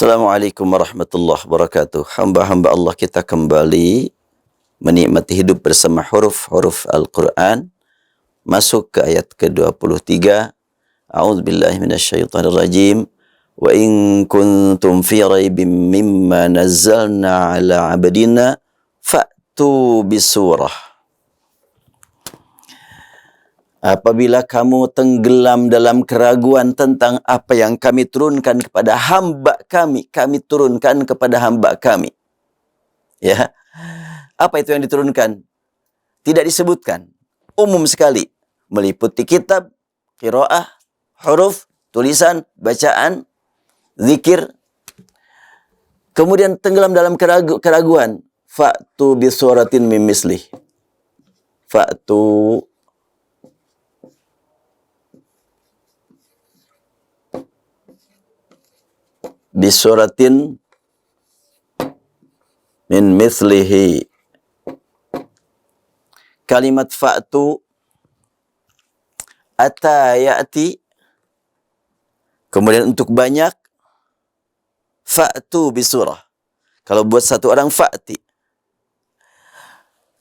Assalamualaikum warahmatullahi wabarakatuh. Hamba-hamba Allah kita kembali menikmati hidup bersama huruf-huruf Al-Quran. Masuk ke ayat ke-23. A'udzubillahi minasyaitonirrajim. Wa in kuntum fi raibim mimma nazzalna ala abdina fa'tu bisurah. Apabila kamu tenggelam dalam keraguan tentang apa yang kami turunkan kepada hamba kami turunkan kepada hamba kami. Ya. Apa itu yang diturunkan? Tidak disebutkan. Umum sekali. Meliputi kitab, qiraah, huruf, tulisan, bacaan, zikir. Kemudian tenggelam dalam keraguan. Fa'tu bisuratin min mislih. Fa'tu bisuratin min mithlihi. Kalimat fa'tu ata ya'ti, kemudian untuk banyak fa'tu bisurah. Kalau buat satu orang fa'ti,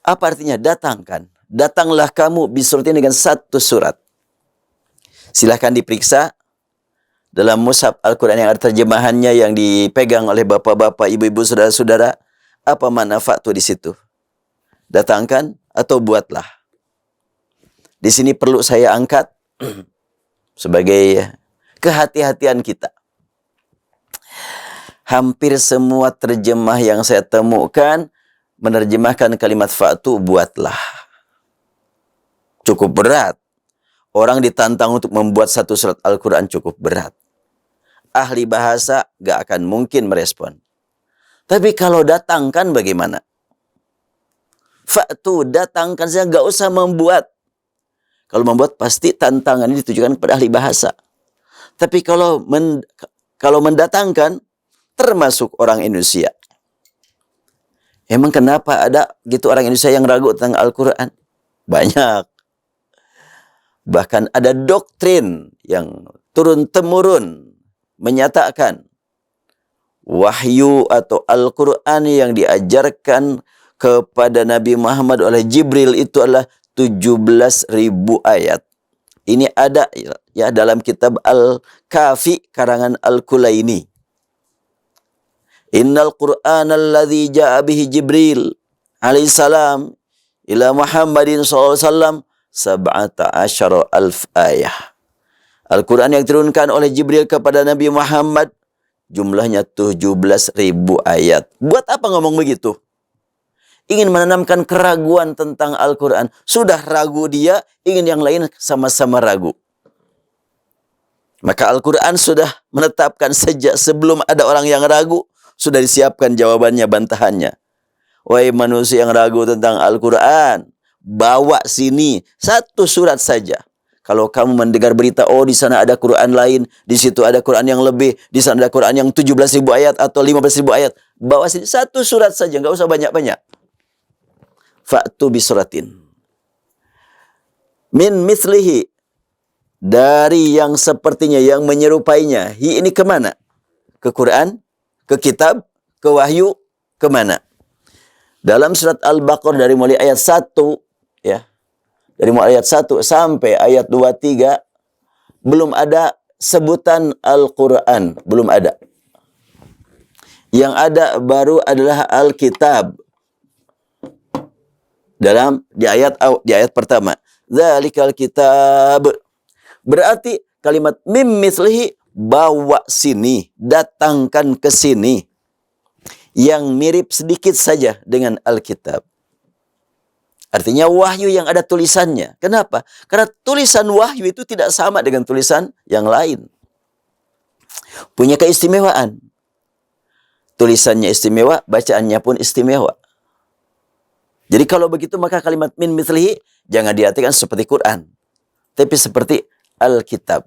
apa artinya? Datangkan. Datanglah kamu bisuratin dengan satu surat. Silahkan diperiksa dalam mushaf Al-Quran yang ada terjemahannya yang dipegang oleh bapak-bapak, ibu-ibu, saudara-saudara. Apa makna fa'tu di situ? Datangkan atau buatlah. Di sini perlu saya angkat sebagai kehati-hatian kita. Hampir semua terjemah yang saya temukan menerjemahkan kalimat fa'tu buatlah. Cukup berat. Orang ditantang untuk membuat satu surat Al-Quran cukup berat. Ahli bahasa gak akan mungkin merespon. Tapi kalau datangkan bagaimana? Fa'tu, datangkan saja, gak usah membuat. Kalau membuat pasti tantangan ini ditujukan kepada ahli bahasa. Tapi kalau mendatangkan, termasuk orang Indonesia. Emang kenapa ada gitu orang Indonesia yang ragu tentang Al-Quran? Banyak. Bahkan ada doktrin yang turun-temurun menyatakan wahyu atau Al-Quran yang diajarkan kepada Nabi Muhammad oleh Jibril itu adalah 17.000 ayat. Ini ada ya dalam kitab Al-Kafi karangan Al-Kulaini. Innal Qur'ana alladhi ja'a bihi Jibril alaihissalam ila Muhammadin sallallahu alaihi wasallam sab'ata asyara alf ayah. Al-Quran yang diturunkan oleh Jibril kepada Nabi Muhammad jumlahnya 17.000 ayat. Buat apa ngomong begitu? Ingin menanamkan keraguan tentang Al-Quran. Sudah ragu dia, ingin yang lain sama-sama ragu. Maka Al-Quran sudah menetapkan sejak sebelum ada orang yang ragu, sudah disiapkan jawabannya, bantahannya. Wahai manusia yang ragu tentang Al-Quran, bawa sini satu surat saja. Kalau kamu mendengar berita, oh di sana ada Quran lain, di situ ada Quran yang lebih, di sana ada Quran yang 17.000 ayat atau 15.000 ayat, bawa sini satu surat saja, nggak usah banyak-banyak. Fa'tu bisuratin min mithlihi, dari yang sepertinya, yang menyerupainya. Hi ini kemana? Ke Quran? Ke kitab? Ke wahyu? Kemana? Dalam surat Al-Baqarah dari mulai ayat 1, ya, dari mulai ayat 1 sampai ayat 23, belum ada sebutan Al-Quran. Belum ada. Yang ada baru adalah Al-Kitab. Di ayat pertama. Dzalikal kitab. Berarti kalimat mim mislihi, bawa sini, datangkan ke sini. Yang mirip sedikit saja dengan Alkitab. Artinya wahyu yang ada tulisannya. Kenapa? Karena tulisan wahyu itu tidak sama dengan tulisan yang lain. Punya keistimewaan. Tulisannya istimewa, bacaannya pun istimewa. Jadi kalau begitu maka kalimat min mithlihi jangan diartikan seperti Quran, tapi seperti Alkitab.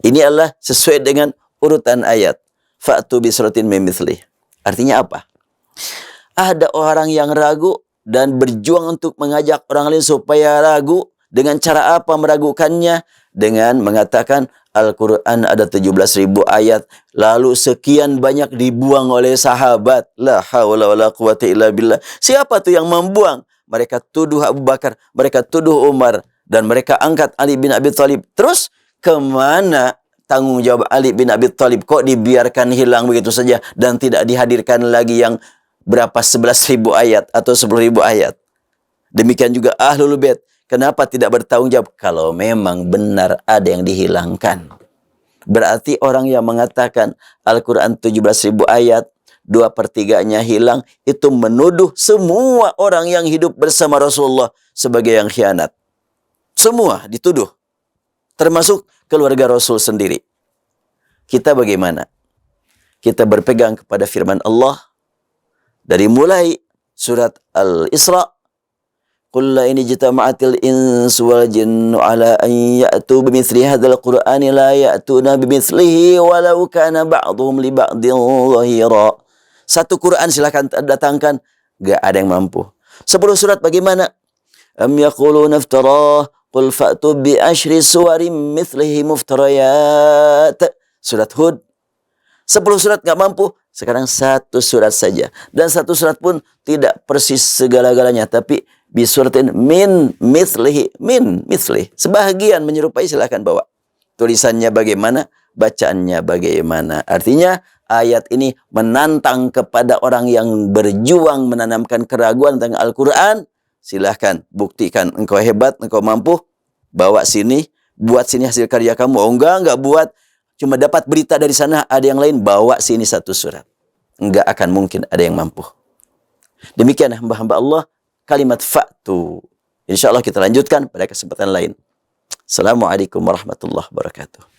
Ini adalah sesuai dengan urutan ayat. Fa'tu bisuratin min mithlih. Artinya apa? Ada orang yang ragu dan berjuang untuk mengajak orang lain supaya ragu. Dengan cara apa meragukannya? dengan mengatakan Al-Quran ada 17.000 ayat, lalu sekian banyak dibuang oleh sahabat. La haula wala quwata illa billah. Siapa tuh yang membuang? Mereka tuduh Abu Bakar, mereka tuduh Umar, dan mereka angkat Ali bin Abi Thalib. Terus kemana tanggung jawab Ali bin Abi Thalib? Kok dibiarkan hilang begitu saja dan tidak dihadirkan lagi yang berapa 11.000 ayat atau 10.000 ayat? Demikian juga Ahlul Bait. Kenapa tidak bertanggung jawab? Kalau memang benar ada yang dihilangkan. Berarti orang yang mengatakan Al-Quran 17.000 ayat, 2/3-nya hilang, itu menuduh semua orang yang hidup bersama Rasulullah sebagai yang khianat. Semua dituduh. Termasuk keluarga Rasul sendiri. Kita bagaimana? Kita berpegang kepada firman Allah dari mulai surat Al-Isra. Qul la in jitama'atil insu wal jinnu ala an ya'tu bimithli hadzal qur'ani la ya'tuna bimithlihi walau kana ba'dhum li ba'dhin dhahira. Satu Quran silakan datangkan, enggak ada yang mampu. 10 surat bagaimana? Am yaquluna iftarah qul fa'tu bi asyri suwarin mithlihi muftarayat. Surat Hud. 10 surat enggak mampu, sekarang 1 surat saja. Dan 1 surat pun tidak persis segala-galanya, tapi bisuratin min mithlihi, min mithlih, sebahagian menyerupai, silahkan bawa. Tulisannya bagaimana, bacaannya bagaimana. Artinya ayat ini menantang kepada orang yang berjuang menanamkan keraguan tentang Al-Quran. Silahkan buktikan engkau hebat, engkau mampu, bawa sini, buat sini hasil karya kamu. Oh enggak buat, cuma dapat berita dari sana ada yang lain, bawa sini 1 surat. Enggak akan mungkin ada yang mampu. Demikian hamba-hamba Allah, kalimat fa'tu. InsyaAllah kita lanjutkan pada kesempatan lain. Assalamualaikum warahmatullahi wabarakatuh.